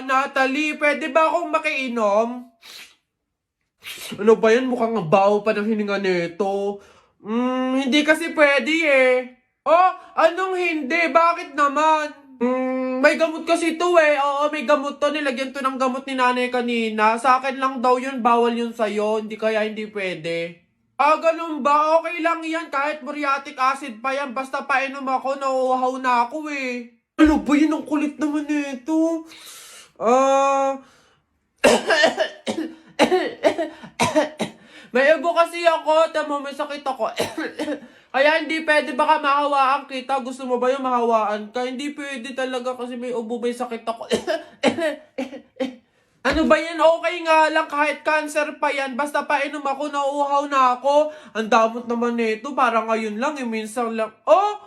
Natalie, pwede ba akong makiinom? Ano ba yan? Mukhang ang baho pa ng hininga nito. Hindi kasi pwede eh. Oh, anong hindi? Bakit naman? May gamot kasi to eh. Oo, may gamot to. Nilagyan to ng gamot ni nanay kanina. Sa akin lang daw yun. Bawal yun sa'yo. Hindi kaya hindi pwede. Ganun ba? Okay lang yan. Kahit muriatic acid pa yan. Basta painom ako, nauuhaw na ako eh. Ano ba yun? Ang kulit naman nito. Ah... May ubo kasi ako, tamo may sakit ako. Kaya hindi pwede, baka mahawaan kita. Gusto mo ba yung mahawaan ka? Hindi pwede talaga kasi may ubo, may sakit ako. Ano ba yan? Okay nga lang kahit cancer pa yan. Basta painom ako, nauuhaw na ako. Ang damot naman nito, parang ngayon lang, minsan lang. Oh!